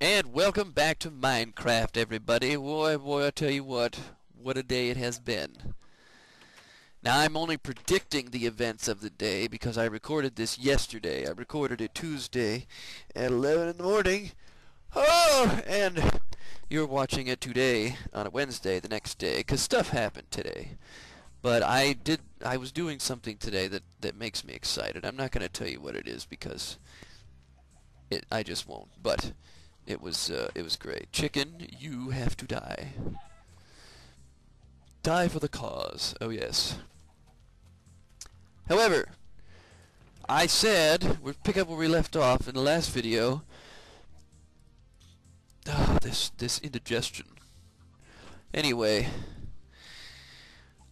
And welcome back to Minecraft, everybody. Boy, I tell you what a day it has been. Now, I'm only predicting the events of the day because I recorded this yesterday. I recorded it Tuesday at 11 in the morning. Oh, and you're watching it today on a Wednesday, the next day, because stuff happened today. But I was doing something today that makes me excited. I'm not going to tell you what it is because I just won't. But it was great. Chicken, you have to die. Die for the cause. Oh yes. However, I said we'll pick up where we left off in the last video. Oh, this indigestion. Anyway,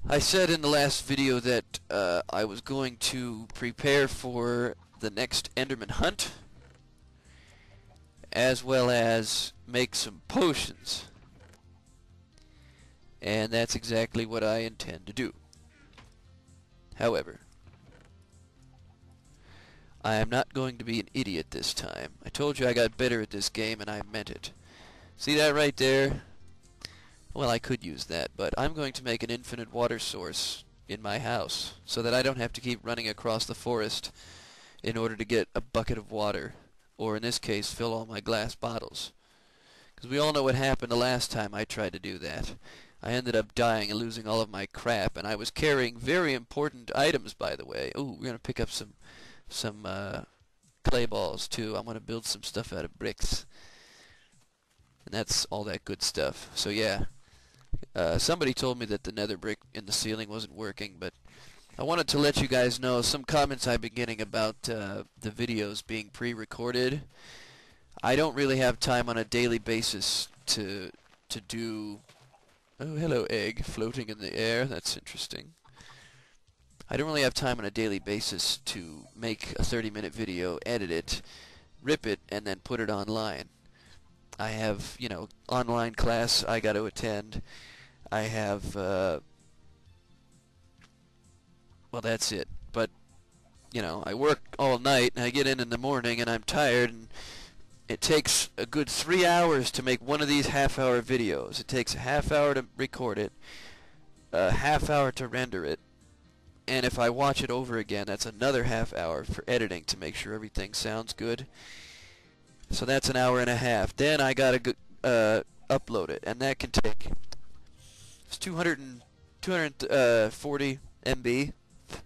I said in the last video that I was going to prepare for the next Enderman hunt, as well as make some potions. And that's exactly what I intend to do. However, I am not going to be an idiot this time. I told you I got better at this game, and I meant it. See that right there? Well, I could use that, but I'm going to make an infinite water source in my house so that I don't have to keep running across the forest in order to get a bucket of water, or in this case, fill all my glass bottles. Because we all know what happened the last time I tried to do that. I ended up dying and losing all of my crap, and I was carrying very important items, by the way. Ooh, we're going to pick up some clay balls, too. I'm going to build some stuff out of bricks. And that's all that good stuff. So, yeah. Somebody told me that the nether brick in the ceiling wasn't working, but I wanted to let you guys know some comments I've been getting about the videos being pre-recorded. I don't really have time on a daily basis to do... Oh, hello, egg, floating in the air. That's interesting. I don't really have time on a daily basis to make a 30-minute video, edit it, rip it, and then put it online. I have, online class I got to attend. I have, well, that's it. But, I work all night, and I get in the morning, and I'm tired, and it takes a good 3 hours to make one of these half-hour videos. It takes a half hour to record it, a half hour to render it, and if I watch it over again, that's another half hour for editing to make sure everything sounds good. So that's an hour and a half. Then I gotta upload it, and that can take 240 MB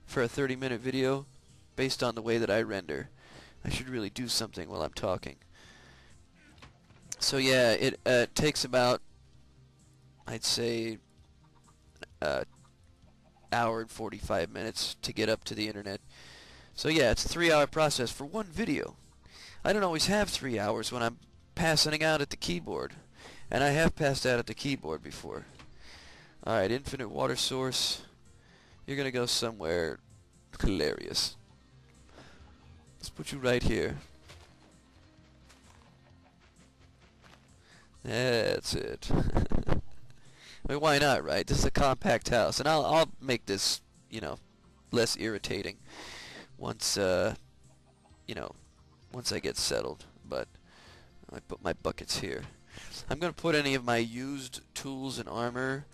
for a 30-minute video, based on the way that I render. I should really do something while I'm talking. So yeah, it takes about, I'd say, hour and 45 minutes to get up to the internet. So yeah, it's a 3-hour process for one video. I don't always have 3 hours when I'm passing out at the keyboard, and I have passed out at the keyboard before. Alright, infinite water source. You're gonna go somewhere hilarious. Let's put you right here. That's it. I mean, why not, right? This is a compact house, and I'll make this, less irritating once, once I get settled. But I put my buckets here. I'm gonna put any of my used tools and armor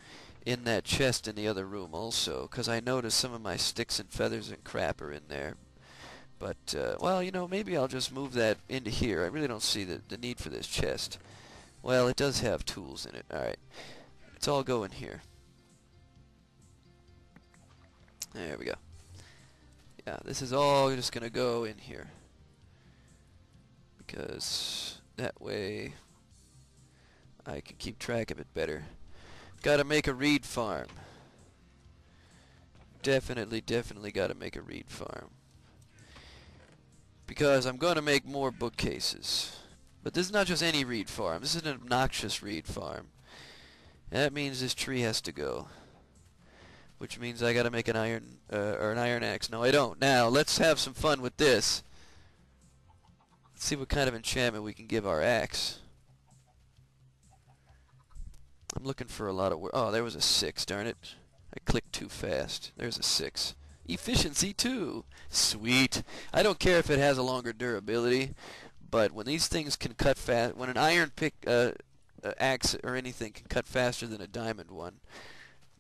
in that chest in the other room also, because I noticed some of my sticks and feathers and crap are in there. But, well, maybe I'll just move that into here. I really don't see the need for this chest. Well, it does have tools in it. Alright. It's all going here. There we go. Yeah, this is all just going to go in here. Because that way I can keep track of it better. Got to make a reed farm. Definitely got to make a reed farm. Because I'm going to make more bookcases. But this is not just any reed farm. This is an obnoxious reed farm. And that means this tree has to go. Which means I gotta make an iron, or an iron axe. No, I don't. Now, let's have some fun with this. Let's see what kind of enchantment we can give our axe. I'm looking for a lot of work. Oh, there was a 6, darn it. I clicked too fast. There's a 6. Efficiency 2. Sweet. I don't care if it has a longer durability, But when these things can cut fast, when an iron pick, axe or anything can cut faster than a diamond one,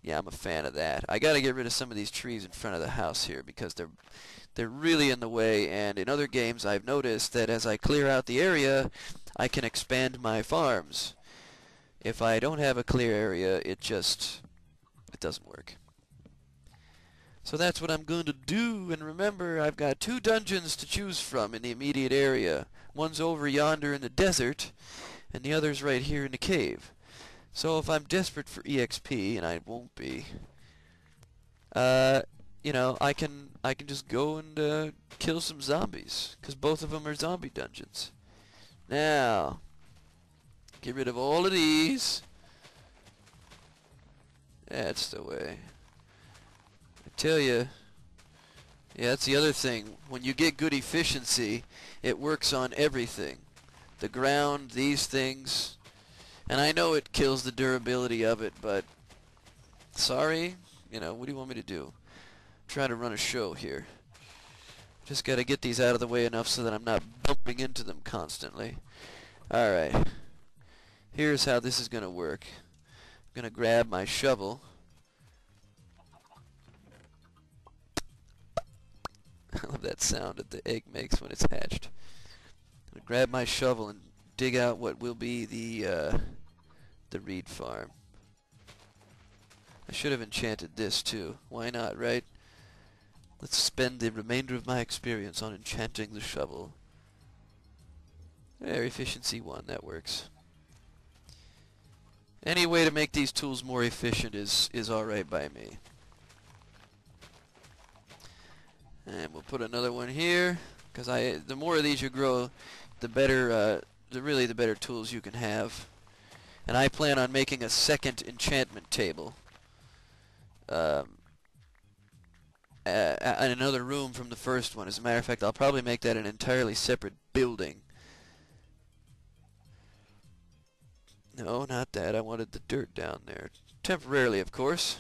yeah, I'm a fan of that. I gotta get rid of some of these trees in front of the house here because they're really in the way, and in other games I've noticed that as I clear out the area, I can expand my farms. If I don't have a clear area, it doesn't work. So that's what I'm going to do, and remember, I've got 2 dungeons to choose from in the immediate area. One's over yonder in the desert, and the other's right here in the cave. So if I'm desperate for EXP, and I won't be, you know, I can just go and kill some zombies, because both of them are zombie dungeons. Now, get rid of all of these. That's the way. I tell you, yeah, that's the other thing. When you get good efficiency, it works on everything. The ground, these things, and I know it kills the durability of it, but sorry, you know, what do you want me to do? I'm trying to run a show here. Just gotta get these out of the way enough so that I'm not bumping into them constantly. Alright. Here's how this is gonna work. I'm gonna grab my shovel. I love that sound that the egg makes when it's hatched. I'm gonna grab my shovel and dig out what will be the reed farm. I should have enchanted this too. Why not, right? Let's spend the remainder of my experience on enchanting the shovel. There, efficiency 1, that works. Any way to make these tools more efficient is alright by me. And we'll put another one here, because the more of these you grow, the better, the better tools you can have. And I plan on making a second enchantment table. Another room from the first one. As a matter of fact, I'll probably make that an entirely separate building. No, not that. I wanted the dirt down there. Temporarily, of course.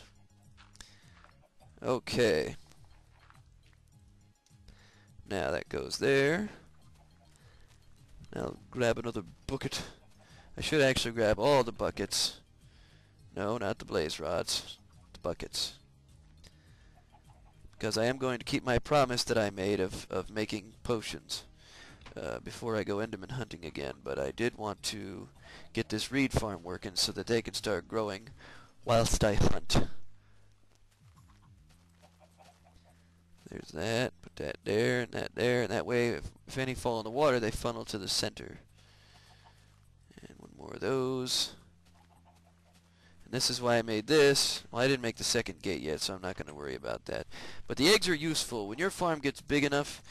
Okay. Now that goes there. Now I'll grab another bucket. I should actually grab all the buckets. No, not the blaze rods. The buckets. Because I am going to keep my promise that I made of making potions before I go Enderman hunting again. But I did want to get this reed farm working so that they can start growing whilst I hunt. There's that. Put that there and that there. And that way, if any fall in the water, they funnel to the center. And one more of those. And this is why I made this. Well, I didn't make the second gate yet, so I'm not going to worry about that. But the eggs are useful. When your farm gets big enough,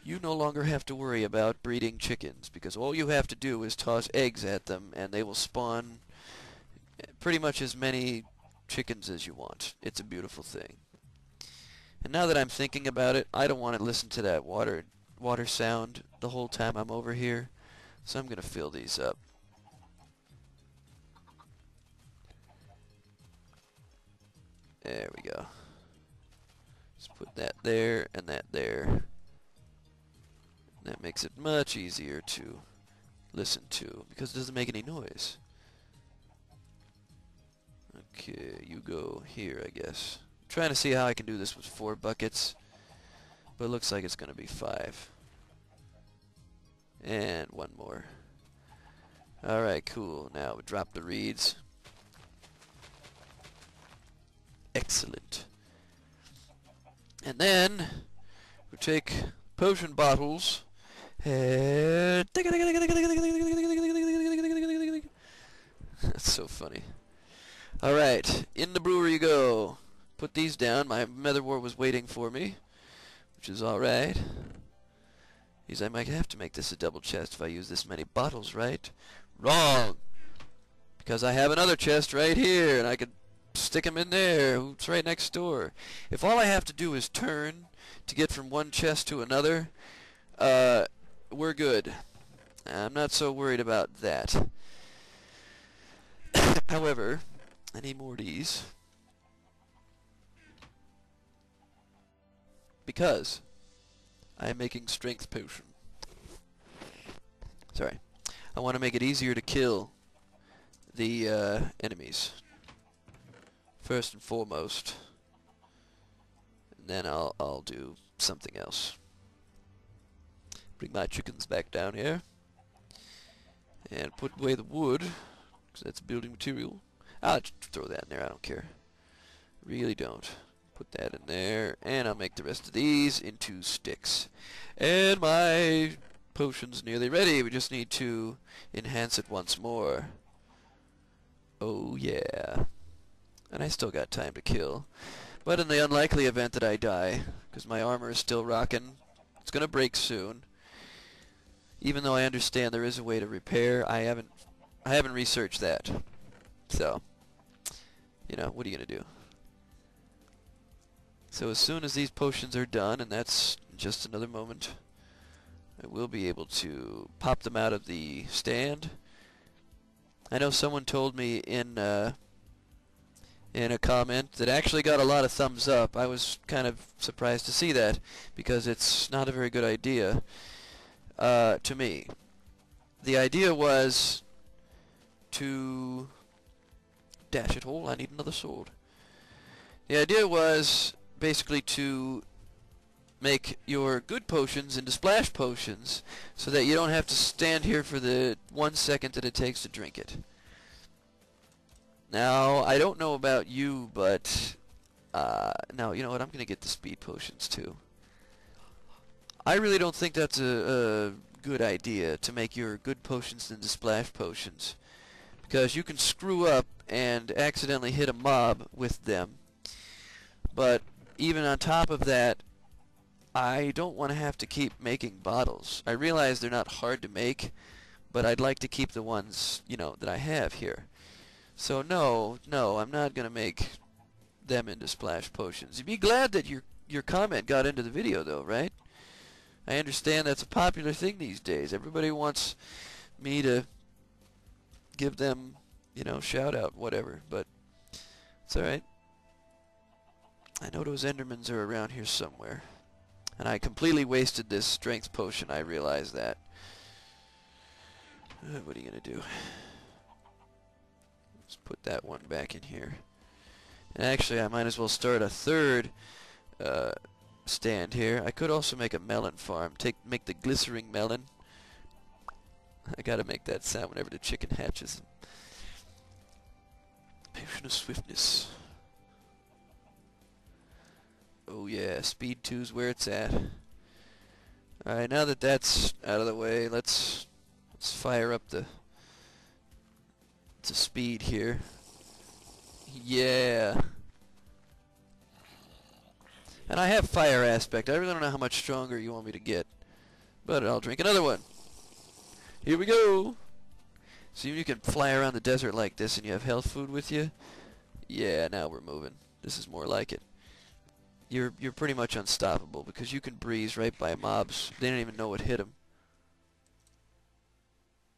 you no longer have to worry about breeding chickens, because all you have to do is toss eggs at them, and they will spawn pretty much as many chickens as you want. It's a beautiful thing. And now that I'm thinking about it, I don't want to listen to that water sound the whole time I'm over here, so I'm going to fill these up. There we go. Let's put that there and that there. And that makes it much easier to listen to because it doesn't make any noise. Okay, you go here, I guess. I'm trying to see how I can do this with 4 buckets, but it looks like it's going to be 5. And one more. Alright, cool. Now we drop the reeds. Excellent. And then we take potion bottles and that's so funny. Alright, in the brewery you go. Put these down. My motherwort was waiting for me, which is alright. Because I might have to make this a double chest if I use this many bottles, right? Wrong! Because I have another chest right here, and I could stick them in there. It's right next door. If all I have to do is turn to get from one chest to another, we're good. I'm not so worried about that. However, I need more of these. Because I am making strength potion. Sorry. I want to make it easier to kill the enemies. First and foremost. And then I'll do something else. Bring my chickens back down here. And put away the wood, because that's building material. I'll just throw that in there, I don't care. Really don't. Put that in there, and I'll make the rest of these into sticks. And my potion's nearly ready. We just need to enhance it once more. Oh yeah. And I still got time to kill. But in the unlikely event that I die, because my armor is still rocking, it's gonna break soon. Even though I understand there is a way to repair, I haven't researched that. So, you know, what are you gonna do? So as soon as these potions are done, and that's just another moment, I will be able to pop them out of the stand. I know someone told me in a comment that actually got a lot of thumbs up. I was kind of surprised to see that, because it's not a very good idea to me. The idea was to dash it all. I need another sword. The idea was basically to make your good potions into splash potions so that you don't have to stand here for the 1 second that it takes to drink it. Now, I don't know about you, but now, you know what, I'm going to get the speed potions too. I really don't think that's a good idea to make your good potions into splash potions, because you can screw up and accidentally hit a mob with them. But even on top of that, I don't want to have to keep making bottles. I realize they're not hard to make, but I'd like to keep the ones, you know, that I have here. So no, I'm not going to make them into splash potions. You'd be glad that your comment got into the video though, right? I understand that's a popular thing these days. Everybody wants me to give them, you know, shout out, whatever, but it's alright. I know those Endermans are around here somewhere. And I completely wasted this strength potion, I realize that. What are you going to do? Let's put that one back in here. And actually, I might as well start a third stand here. I could also make a melon farm. Make the glycering melon. I gotta make that sound whenever the chicken hatches. Potion of swiftness. Oh yeah, speed 2's where it's at. Alright, now that that's out of the way, let's fire up the speed here. Yeah. And I have fire aspect. I really don't know how much stronger you want me to get, but I'll drink another one. Here we go. See, you can fly around the desert like this and you have health food with you. Yeah, now we're moving. This is more like it. You're pretty much unstoppable because you can breeze right by mobs. They don't even know what hit them.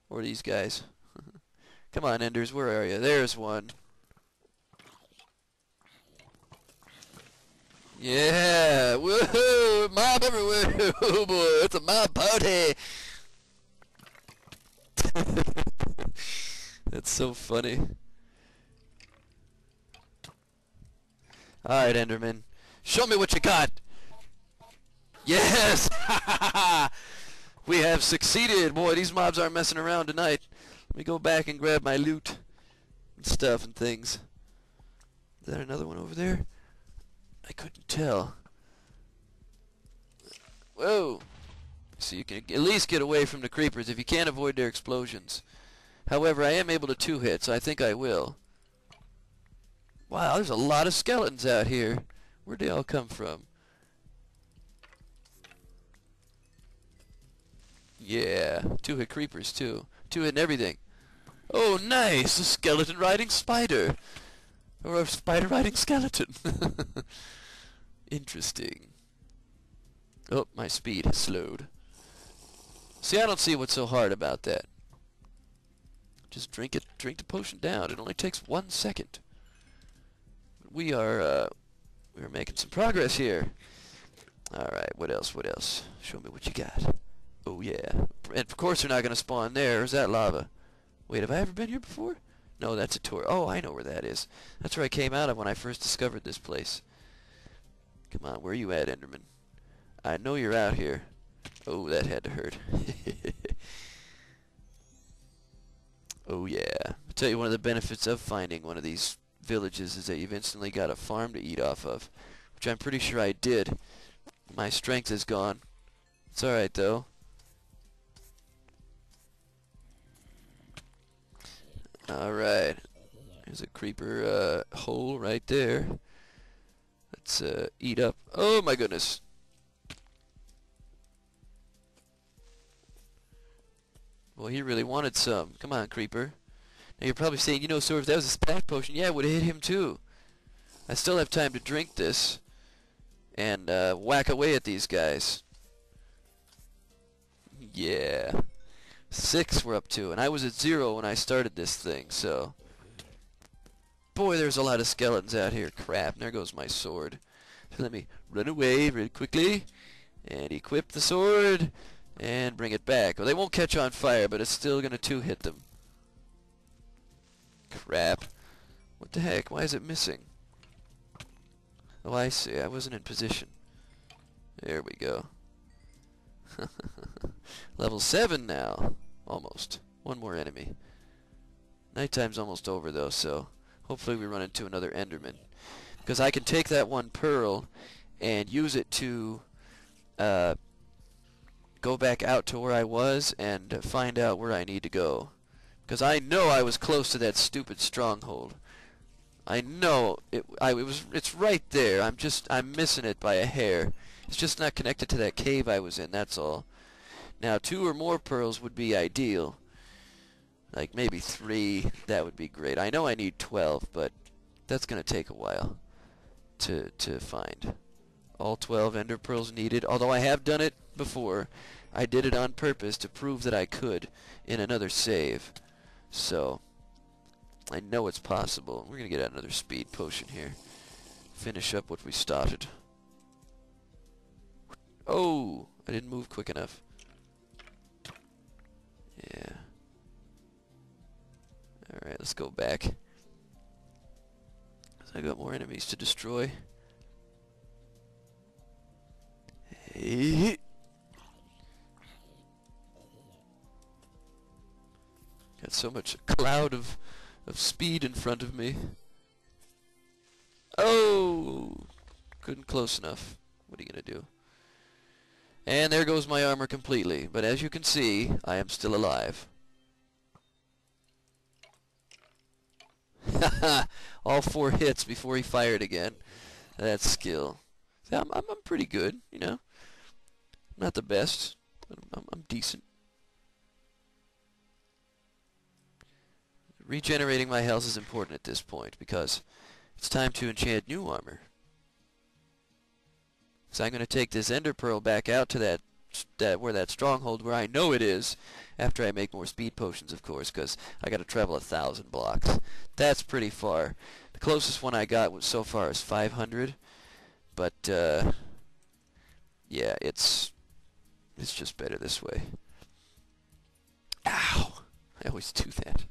Or these guys. Come on, Enders, where are you? There's one. Yeah, woohoo! Mob everywhere! Oh boy, it's a mob party! That's so funny. Alright, Enderman. Show me what you got! Yes! We have succeeded! Boy, these mobs aren't messing around tonight. Let me go back and grab my loot and stuff and things. Is there another one over there? I couldn't tell. Whoa! So you can at least get away from the creepers if you can't avoid their explosions. However, I am able to two-hit, so I think I will. Wow, there's a lot of skeletons out here. Where'd they all come from? Yeah, two-hit creepers too. Two-hitting everything. Oh, nice! A skeleton riding spider. Or a spider riding skeleton. Interesting. Oh, my speed has slowed. See, I don't see what's so hard about that. Just drink it. Drink the potion down. It only takes 1 second. We are making some progress here. All right. What else? What else? Show me what you got. Oh yeah. And of course they're not going to spawn there. Or is that lava? Wait, have I ever been here before? No, that's a tour. Oh, I know where that is. That's where I came out of when I first discovered this place. Come on, where are you at, Enderman? I know you're out here. Oh, that had to hurt. Oh yeah. I'll tell you, one of the benefits of finding one of these villages is that you've instantly got a farm to eat off of, which I'm pretty sure I did. My strength is gone. It's alright though. Alright. There's a creeper hole right there. Let's eat up. Oh my goodness. Well, he really wanted some. Come on, creeper. Now you're probably saying, you know, so if that was a splash potion, yeah, it would have hit him too. I still have time to drink this and whack away at these guys. Yeah. 6 we're up to, and I was at 0 when I started this thing, so... Boy, there's a lot of skeletons out here. Crap, and there goes my sword. So let me run away really quickly and equip the sword and bring it back. Well, they won't catch on fire, but it's still going to 2-hit them. Crap. What the heck? Why is it missing? Oh, I see. I wasn't in position. There we go. Level 7 now. Almost. One more enemy. Nighttime's almost over, though, so hopefully we run into another Enderman. Because I can take that 1 pearl and use it to go back out to where I was and find out where I need to go. Because I know I was close to that stupid stronghold. I know it's right there. I'm missing it by a hair. It's just not connected to that cave I was in, that's all. Now 2 or more pearls would be ideal. Like maybe 3, that would be great. I know I need 12, but that's going to take a while to find. All 12 ender pearls needed, although I have done it before. I did it on purpose to prove that I could in another save. So, I know it's possible. We're going to get another speed potion here. Finish up what we started. Oh, I didn't move quick enough. Yeah. Alright, let's go back. 'Cause I got more enemies to destroy. Hey. Got so much cloud of speed in front of me. Oh! Couldn't close enough. What are you gonna do? And there goes my armor completely. But as you can see, I am still alive. Haha! All 4 hits before he fired again. That's skill. See, I'm pretty good, you know. Not the best, but I'm decent. Regenerating my health is important at this point because it's time to enchant new armor. So I'm going to take this ender pearl back out to that stronghold where I know it is, after I make more speed potions, of course, because I got to travel 1,000 blocks. That's pretty far. The closest one I got was so far is 500, but yeah, it's just better this way. Ow! I always do that.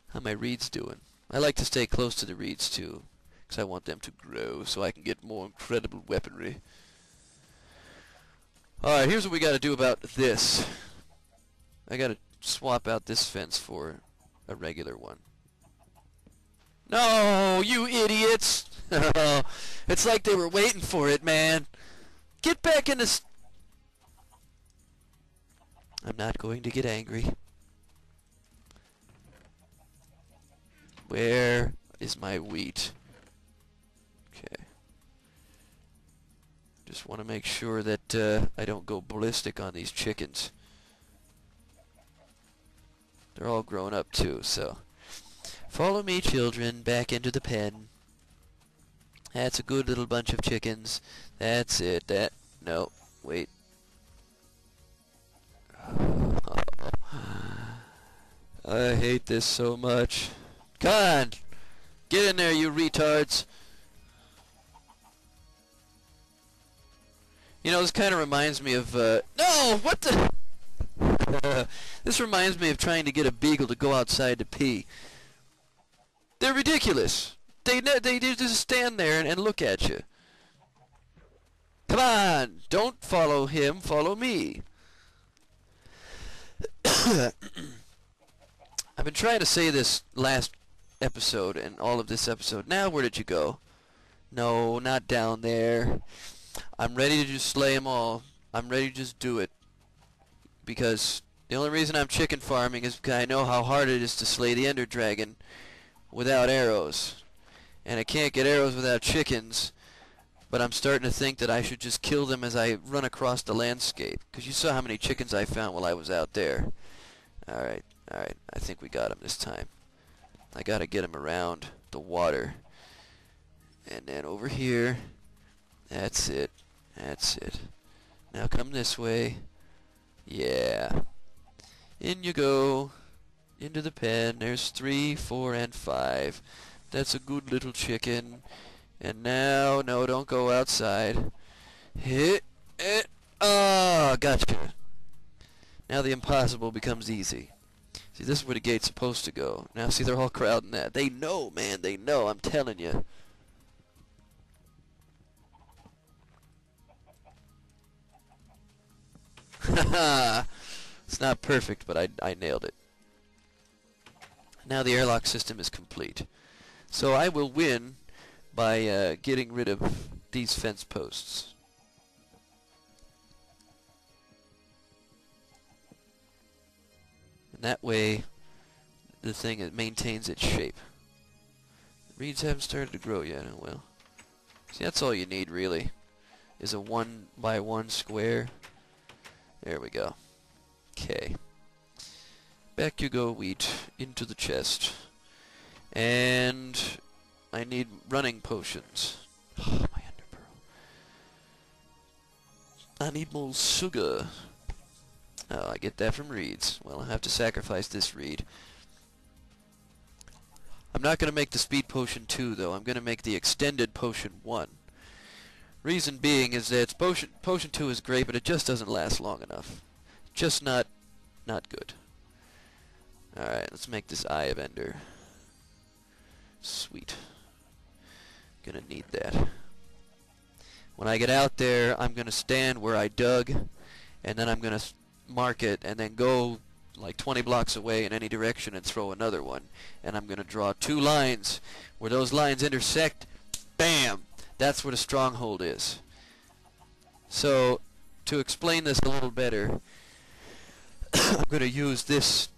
How my reeds doing? I like to stay close to the reeds too, because I want them to grow so I can get more incredible weaponry. Alright, here's what we gotta do about this. I gotta swap out this fence for a regular one. No, you idiots! It's like they were waiting for it, man. Get back in this. I'm not going to get angry. Where is my wheat? Okay. Just want to make sure that I don't go ballistic on these chickens. They're all grown up too, so. Follow me, children, back into the pen. That's a good little bunch of chickens. That's it. No, wait. I hate this so much. Come on! Get in there, you retards! You know, this kind of reminds me of, no! What the? This reminds me of trying to get a beagle to go outside to pee. They're ridiculous. They just stand there and look at you. Come on! Don't follow him, follow me. I've been trying to say this last episode and all of this episode. Now, where did you go? No, not down there. I'm ready to just slay them all. I'm ready to just do it. Because the only reason I'm chicken farming is because I know how hard it is to slay the Ender Dragon without arrows. And I can't get arrows without chickens. But I'm starting to think that I should just kill them as I run across the landscape. Because you saw how many chickens I found while I was out there. Alright. I think we got him this time. I gotta get him around the water. And then over here. That's it. That's it. Now come this way. Yeah. In you go. Into the pen. There's 3, 4, and 5. That's a good little chicken. And now, no, don't go outside. Hit it. Oh, gotcha. Now the impossible becomes easy. See, this is where the gate's supposed to go. Now, see, they're all crowding that. They know, man. They know. I'm telling you. Haha. It's not perfect, but I nailed it. Now the airlock system is complete. So I will win by getting rid of these fence posts. And that way the thing maintains its shape. The reeds haven't started to grow yet. Oh well. See, that's all you need really, is a 1 by 1 square. There we go. Okay. Back you go, wheat, into the chest. And I need running potions. Oh, my ender pearl. I need more sugar. Oh, I get that from reeds. Well, I'll have to sacrifice this reed. I'm not going to make the speed potion 2, though. I'm going to make the extended potion 1. Reason being is that potion 2 is great, but it just doesn't last long enough. Just not good. Alright, let's make this Eye of Ender. Sweet. Gonna need that. When I get out there, I'm gonna stand where I dug, and then I'm gonna mark it, and then go like 20 blocks away in any direction and throw another one. And I'm gonna draw 2 lines. Where those lines intersect, bam! That's where the stronghold is. So, to explain this a little better, I'm going to use this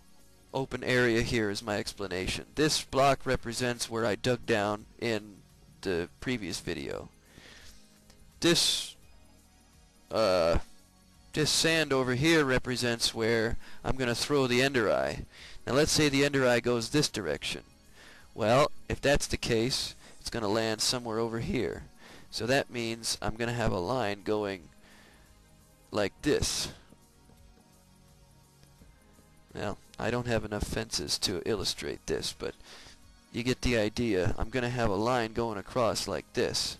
open area here as my explanation. This block represents where I dug down in the previous video. This sand over here represents where I'm going to throw the Ender Eye. Now let's say the Ender Eye goes this direction. Well, if that's the case, it's going to land somewhere over here. So that means I'm going to have a line going like this. Well, I don't have enough fences to illustrate this, but you get the idea. I'm going to have a line going across like this.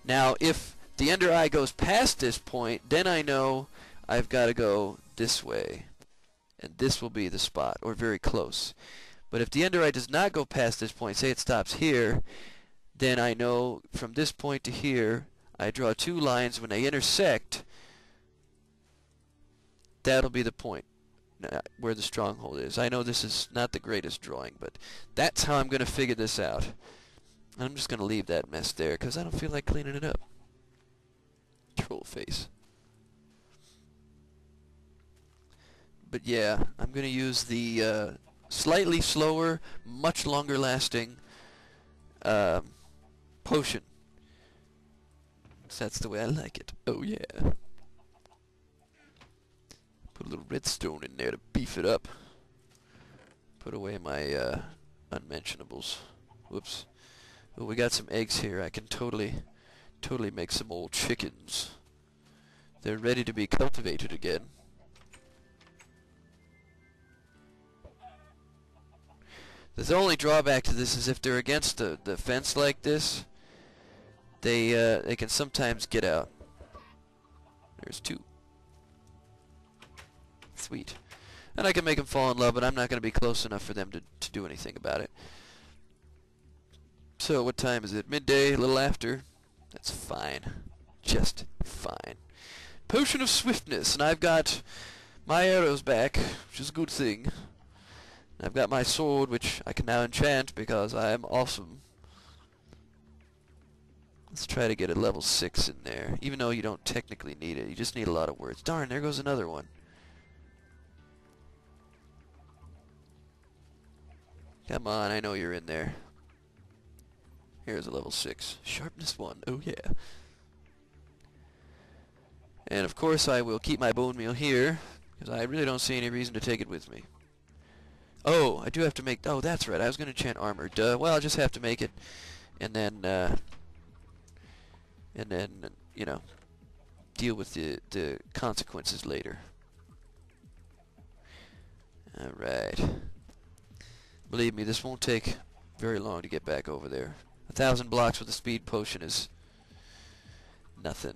Now, if the Ender Eye goes past this point, then I know I've got to go this way. And this will be the spot, or very close. But if the Ender Eye does not go past this point, say it stops here, then I know from this point to here, I draw 2 lines. When they intersect, that'll be the point where the stronghold is. I know this is not the greatest drawing, but that's how I'm going to figure this out. I'm just going to leave that mess there because I don't feel like cleaning it up. Troll face. But yeah, I'm going to use the slightly slower, much longer lasting potion. So that's the way I like it. Oh yeah. Put a little redstone in there to beef it up. Put away my unmentionables. Whoops. Oh, we got some eggs here. I can totally make some old chickens. They're ready to be cultivated again. The only drawback to this is if they're against the fence like this, they can sometimes get out. There's 2. Sweet. And I can make them fall in love, but I'm not going to be close enough for them to do anything about it. So what time is it? Midday, a little after. That's fine. Just fine. Potion of Swiftness, and I've got my arrows back, which is a good thing. And I've got my sword, which I can now enchant because I am awesome. Let's try to get a level 6 in there, even though you don't technically need it. You just need a lot of words. Darn, there goes another one. Come on, I know you're in there. Here's a level 6. Sharpness 1. Oh yeah. And of course I will keep my bone meal here, because I really don't see any reason to take it with me. Oh, I do have to make... Oh, that's right. I was going to enchant armor. Duh. Well, I'll just have to make it, and then, you know, deal with the consequences later. Alright. Believe me, this won't take very long to get back over there. 1,000 blocks with a speed potion is nothing.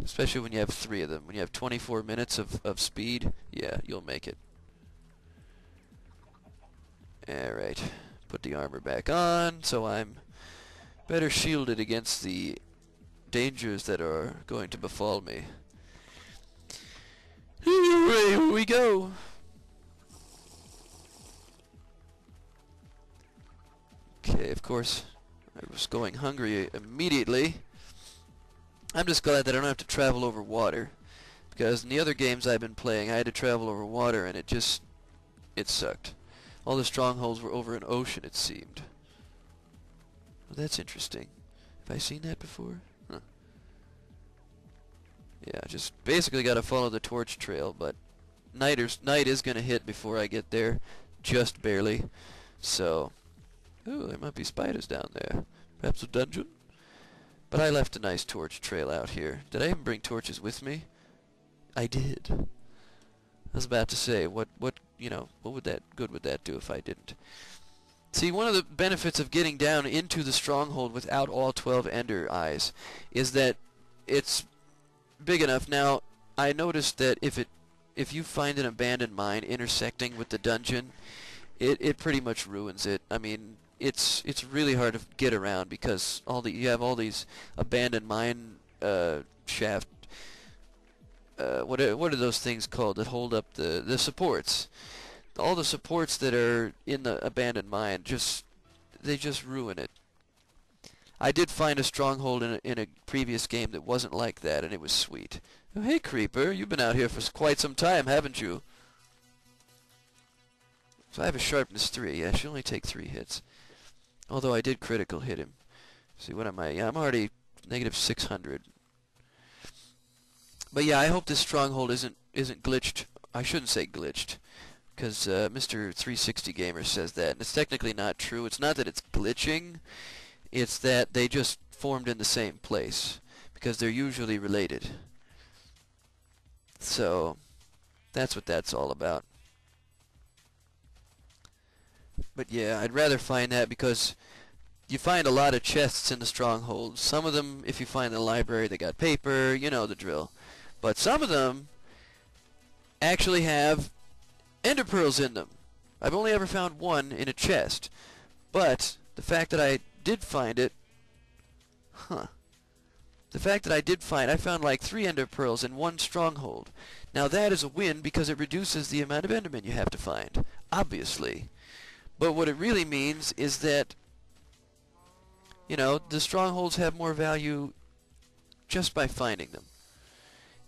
Especially when you have 3 of them. When you have 24 minutes of speed, yeah, you'll make it. Alright. Put the armor back on, so I'm better shielded against the dangers that are going to befall me. Here we go! Okay, of course, I was going hungry immediately. I'm just glad that I don't have to travel over water, because in the other games I've been playing, I had to travel over water, and it sucked. All the strongholds were over an ocean, it seemed. Well, that's interesting. Have I seen that before? Huh. Yeah, just basically got to follow the torch trail, but night is going to hit before I get there, just barely. So, ooh, there might be spiders down there. Perhaps a dungeon? But I left a nice torch trail out here. Did I even bring torches with me? I did. I was about to say, what good would that do if I didn't? See, one of the benefits of getting down into the stronghold without all 12 ender eyes is that it's big enough. Now, I noticed that if you find an abandoned mine intersecting with the dungeon, it pretty much ruins it. I mean, it's really hard to get around because you have all these abandoned mine shaft. What are those things called that hold up the supports? All the supports that are in the abandoned mine they just ruin it. I did find a stronghold in a previous game that wasn't like that, and it was sweet. Oh, hey, Creeper, you've been out here for quite some time, haven't you? So I have a sharpness 3. Yeah, I should only take 3 hits. Although I did critical hit him. See, what am I? Yeah, I'm already negative 600. But yeah, I hope this stronghold isn't glitched. I shouldn't say glitched, because Mr. 360 Gamer says that, and it's technically not true. It's not that it's glitching, it's that they just formed in the same place, because they're usually related. So, that's what that's all about. But yeah, I'd rather find that because you find a lot of chests in the stronghold. Some of them, if you find in the library, they got paper, you know the drill. But some of them actually have ender pearls in them. I've only ever found one in a chest. But the fact that I did find it, the fact that I found like 3 ender pearls in one stronghold. Now that is a win because it reduces the amount of endermen you have to find, obviously. But what it really means is that, you know, the strongholds have more value just by finding them.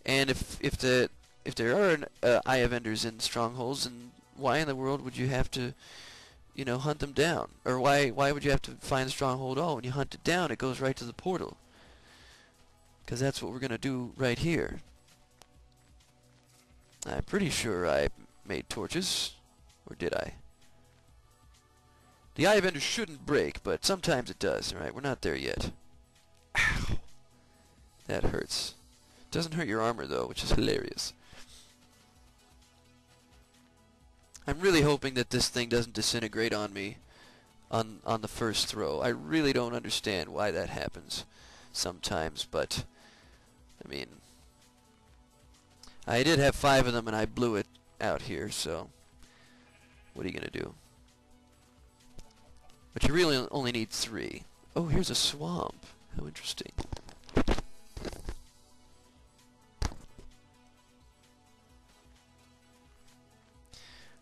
And if there are Eye of Enders in strongholds, then why in the world would you have to, you know, hunt them down? Or why would you have to find the stronghold? Oh, when you hunt it down, it goes right to the portal. Because that's what we're going to do right here. I'm pretty sure I made torches. Or did I? The Eye of Ender shouldn't break, but sometimes it does. Alright, we're not there yet. Ow. That hurts. Doesn't hurt your armor, though, which is hilarious. I'm really hoping that this thing doesn't disintegrate on me on the first throw. I really don't understand why that happens sometimes, but, I mean, I did have 5 of them and I blew it out here, so what are you gonna do? But you really only need 3. Oh, here's a swamp. How interesting.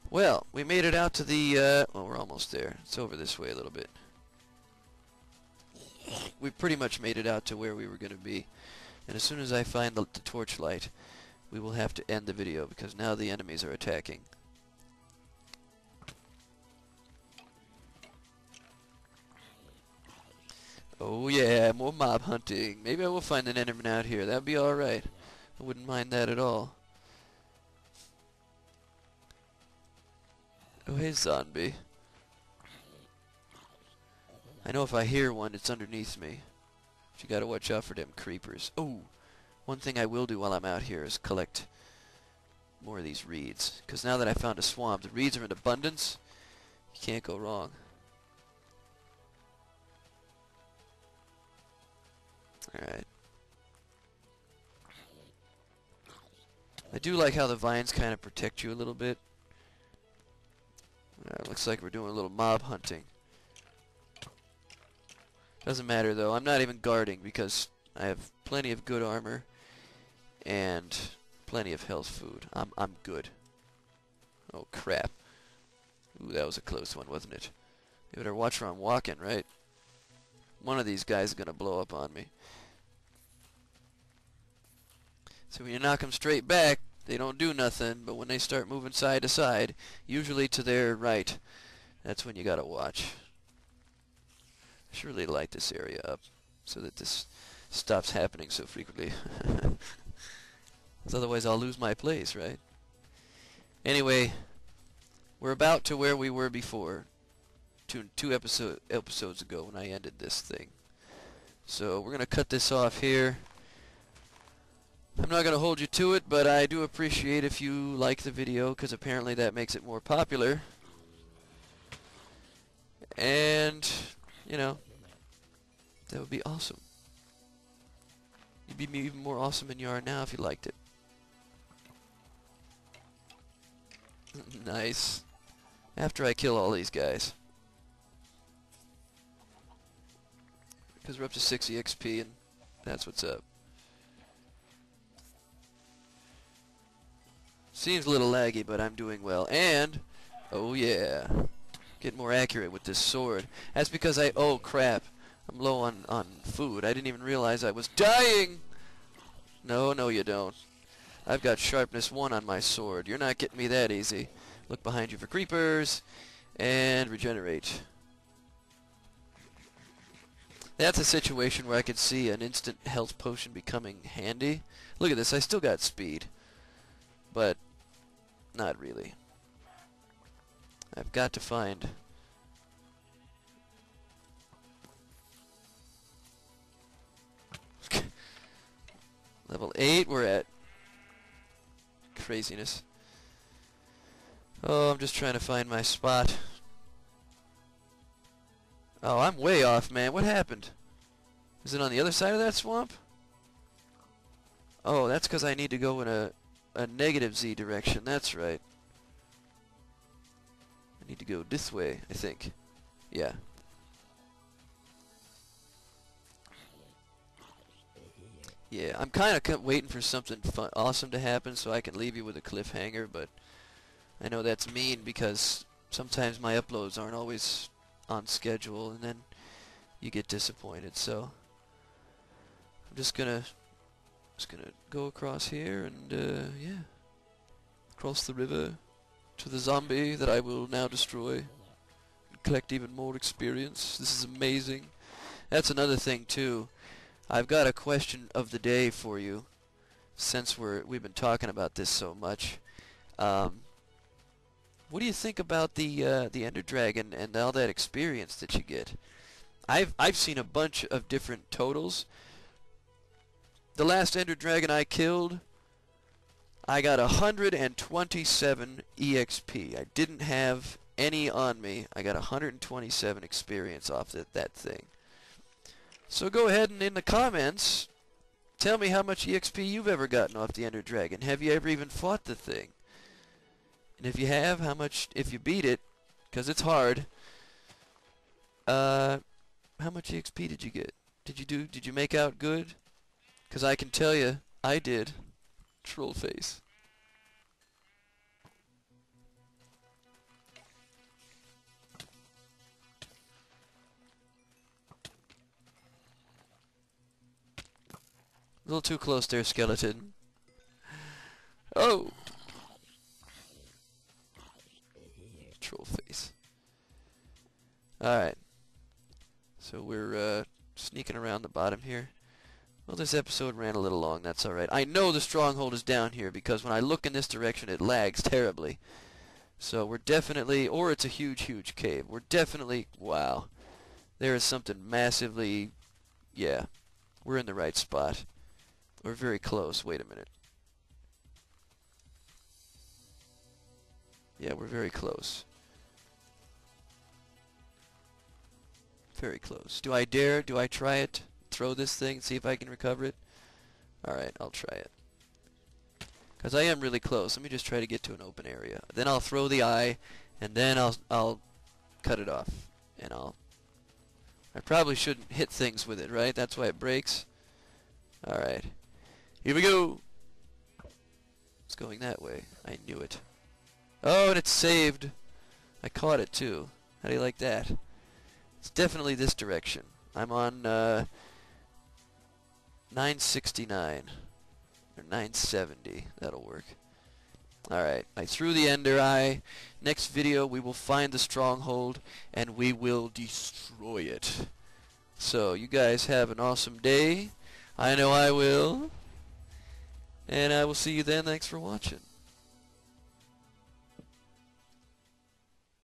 Well, we made it out to the, well, we're almost there. It's over this way a little bit. We pretty much made it out to where we were going to be. And as soon as I find the torchlight, we will have to end the video because now the enemies are attacking. Oh yeah, more mob hunting. Maybe I will find an enderman out here. That'd be alright. I wouldn't mind that at all. Oh hey zombie. I know if I hear one, it's underneath me. But you gotta watch out for them creepers. Oh, one thing I will do while I'm out here is collect more of these reeds. Because now that I found a swamp, the reeds are in abundance. You can't go wrong. Alright. I do like how the vines kind of protect you a little bit. Looks like we're doing a little mob hunting. Doesn't matter though, I'm not even guarding because I have plenty of good armor and plenty of health food. I'm good. Oh crap. Ooh, that was a close one, wasn't it? You better watch where I'm walking, right? One of these guys is gonna blow up on me. So when you knock them straight back, they don't do nothing, but when they start moving side to side, usually to their right, that's when you gotta watch. I should really light this area up so that this stops happening so frequently. Because otherwise I'll lose my place, right? Anyway, we're about to where we were before, two episodes ago when I ended this thing. So we're gonna cut this off here. I'm not going to hold you to it, but I do appreciate if you like the video, because apparently that makes it more popular. And, you know, that would be awesome. You'd be even more awesome than you are now if you liked it. Nice. After I kill all these guys. Because we're up to 60 XP, and that's what's up. Seems a little laggy, but I'm doing well. And, oh yeah, get more accurate with this sword. That's because oh crap, I'm low on food. I didn't even realize I was dying. No, no you don't. I've got sharpness 1 on my sword. You're not getting me that easy. Look behind you for creepers, and regenerate. That's a situation where I could see an instant health potion becoming handy. Look at this, I still got speed. But not really. I've got to find level 8 we're at. Craziness. Oh, I'm just trying to find my spot. Oh, I'm way off, man. What happened? Is it on the other side of that swamp? Oh, that's because I need to go in a negative Z direction, that's right. I need to go this way, I think. Yeah. Yeah, I'm kind of waiting for something awesome to happen so I can leave you with a cliffhanger, but I know that's mean because sometimes my uploads aren't always on schedule and then you get disappointed, so I'm just gonna go across here and yeah, cross the river to the zombie that I will now destroy and collect even more experience. This is amazing. That's another thing too. I've got a question of the day for you since we've been talking about this so much. What do you think about the Ender Dragon and all that experience that you get? I've seen a bunch of different totals. The last Ender Dragon I killed, I got 127 EXP. I didn't have any on me. I got 127 experience off that thing. So go ahead and in the comments, tell me how much EXP you've ever gotten off the Ender Dragon. Have you ever even fought the thing? And if you have, how much, if you beat it, because it's hard, how much EXP did you get? Did you make out good? Because I can tell you, I did. Troll face. A little too close there, skeleton. Oh! Troll face. Alright. So we're sneaking around the bottom here. Well, this episode ran a little long. That's alright. I know the stronghold is down here because when I look in this direction it lags terribly. So we're definitely... Or it's a huge, huge cave. We're definitely... Wow. There is something massively... Yeah. We're in the right spot. We're very close. Wait a minute. Yeah, we're very close. Very close. Do I dare? Do I try it? Throw this thing, see if I can recover it? Alright, I'll try it. Because I am really close. Let me just try to get to an open area. Then I'll throw the eye, and then I'll cut it off. And I probably shouldn't hit things with it, right? That's why it breaks. Alright. Here we go! It's going that way. I knew it. Oh, and it's saved! I caught it, too. How do you like that? It's definitely this direction. I'm on 969. Or 970. That'll work. Alright, I threw the ender eye. Next video we will find the stronghold and we will destroy it. So, you guys have an awesome day. I know I will. And I will see you then. Thanks for watching.